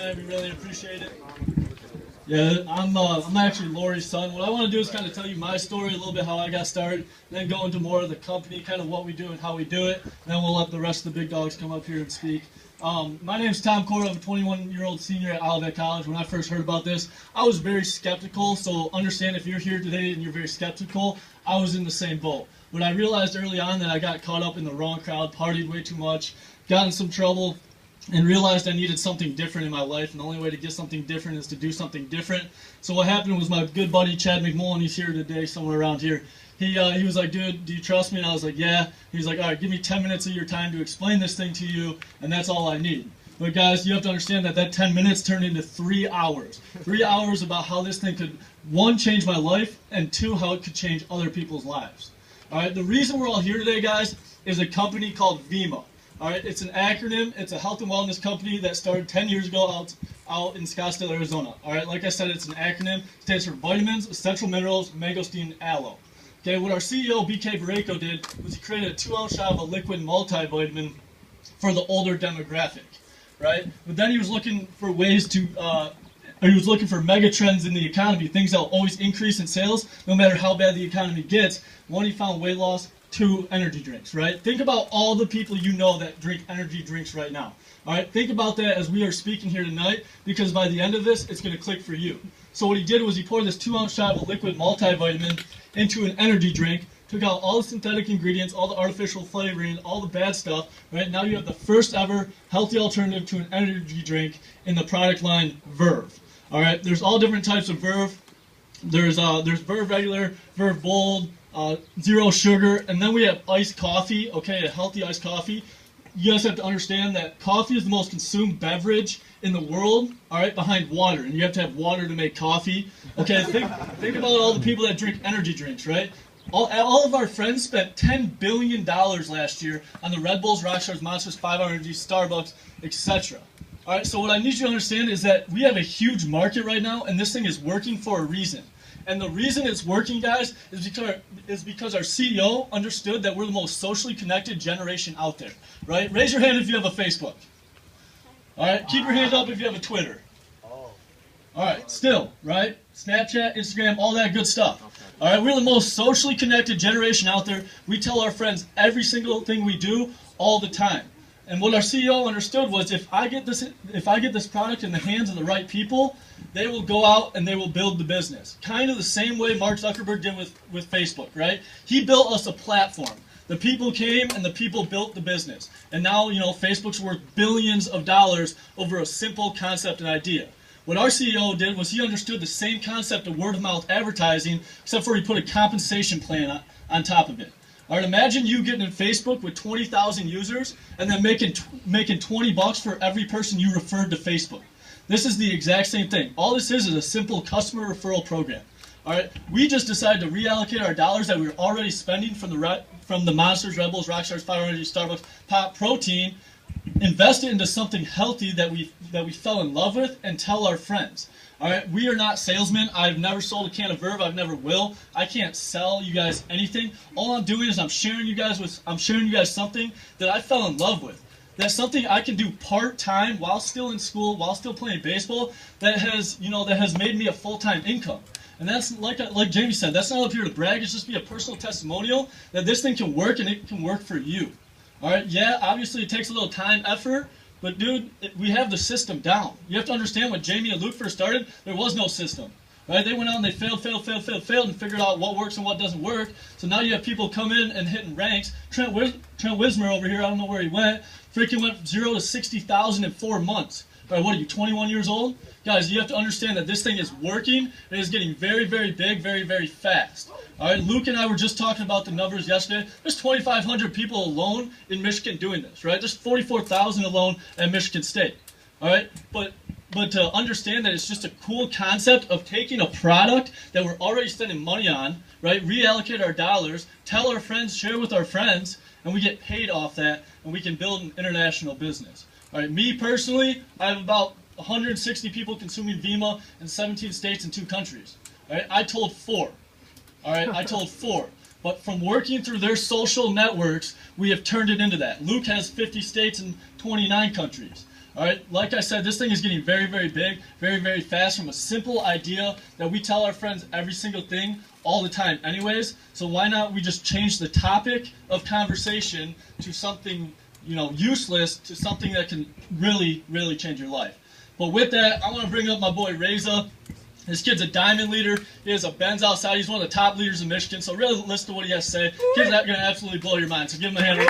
man. We really appreciate it. Yeah, I'm actually Lori's son. What I want to do is kind of tell you my story, a little bit how I got started, then go into more of the company, kind of what we do and how we do it. Then we'll let the rest of the big dogs come up here and speak. My name is Tom Cora. I'm a 21-year-old senior at Olivet College. When I first heard about this, I was very skeptical. So understand, if you're here today and you're very skeptical, I was in the same boat. But I realized early on that I got caught up in the wrong crowd, partied way too much, got in some trouble, and realized I needed something different in my life, and the only way to get something different is to do something different. So what happened was my good buddy Chad McMullen, he's here today, somewhere around here, he was like, dude, do you trust me? And I was like, yeah. He's like, all right, give me 10 minutes of your time to explain this thing to you, and that's all I need. But guys, you have to understand that 10 minutes turned into 3 hours. 3 hours about how this thing could, one, change my life, and two, how it could change other people's lives. All right, the reason we're all here today, guys, is a company called Vimo. All right, it's an acronym. It's a health and wellness company that started 10 years ago out in Scottsdale, Arizona. All right, like I said, it's an acronym. It stands for vitamins, essential minerals, mangosteen, aloe. Okay, what our CEO, BK Barreto, did was he created a 2-ounce shot of a liquid multivitamin for the older demographic, right? But then he was looking for ways to, he was looking for mega trends in the economy, things that will always increase in sales no matter how bad the economy gets. One, he found weight loss. 2, energy drinks, right? Think about all the people you know that drink energy drinks right now. All right, think about that as we are speaking here tonight, because by the end of this, it's going to click for you. So what he did was he poured this 2-ounce shot of a liquid multivitamin into an energy drink, took out all the synthetic ingredients, all the artificial flavoring, all the bad stuff, right? Now you have the first ever healthy alternative to an energy drink in the product line Verve. All right, there's all different types of Verve. There's Verve regular, Verve bold, zero sugar, and then we have iced coffee, okay, a healthy iced coffee. You guys have to understand that coffee is the most consumed beverage in the world, all right, behind water, and you have to have water to make coffee. Okay, think about all the people that drink energy drinks, right? All of our friends spent $10 billion last year on the Red Bulls, Rockstars, Monsters, 5-Hour Energy, Starbucks, etc. All right, so what I need you to understand is that we have a huge market right now, and this thing is working for a reason. And the reason it's working, guys, is because our CEO understood that we're the most socially connected generation out there, right? Raise your hand if you have a Facebook. All right, keep your hand up if you have a Twitter. All right, still, right? Snapchat, Instagram, all that good stuff. All right, we're the most socially connected generation out there. We tell our friends every single thing we do all the time. And what our CEO understood was, if I get this product in the hands of the right people, they will go out and they will build the business. Kind of the same way Mark Zuckerberg did with Facebook, right? He built us a platform. The people came and the people built the business. And now, you know, Facebook's worth billions of dollars over a simple concept and idea. What our CEO did was he understood the same concept of word-of-mouth advertising, except for he put a compensation plan on top of it. All right, imagine you getting in Facebook with 20,000 users and then making $20 for every person you referred to Facebook. This is the exact same thing. All this is a simple customer referral program. All right, we just decided to reallocate our dollars that we were already spending from the Monsters, Red Bulls, Rockstars, 5-Hour Energy, Starbucks, Pop Protein, invest it into something healthy that we fell in love with, and tell our friends. All right, we are not salesmen. I've never sold a can of Verve. I've never will. I can't sell you guys anything. All I'm doing is I'm sharing you guys something that I fell in love with. That's something I can do part-time while still in school, while still playing baseball, that has made me a full-time income. And that's like Jamie said, that's not up here to brag. It's just be a personal testimonial that this thing can work, and it can work for you. All right, yeah, obviously it takes a little time, effort, but dude, we have the system down. You have to understand, when Jamie and Luke first started, there was no system. Right? They went out and they failed, and figured out what works and what doesn't work. So now you have people come in and hitting ranks. Trent Wismer over here, I don't know where he went, freaking went from 0 to 60,000 in 4 months. Right, what are you, 21 years old? Guys, you have to understand that this thing is working. It is getting very, very big, very, very fast. All right, Luke and I were just talking about the numbers yesterday. There's 2,500 people alone in Michigan doing this, right? There's 44,000 alone at Michigan State. All right, but to understand that it's just a cool concept of taking a product that we're already spending money on, right? Reallocate our dollars, tell our friends, share with our friends, and we get paid off that, and we can build an international business. All right, me personally, I have about 160 people consuming Vimo in 17 states and 2 countries. All right, I told 4. All right, I told 4. But from working through their social networks, we have turned it into that. Luke has 50 states and 29 countries. All right, like I said, this thing is getting very, very big, very, very fast from a simple idea that we tell our friends every single thing all the time anyways. So why not we just change the topic of conversation to something, useless, to something that can really, really change your life. But with that, I want to bring up my boy Reza. This kid's a diamond leader. He has a Benz outside. He's one of the top leaders in Michigan. So really listen to what he has to say. Kid's going to absolutely blow your mind. So give him a hand.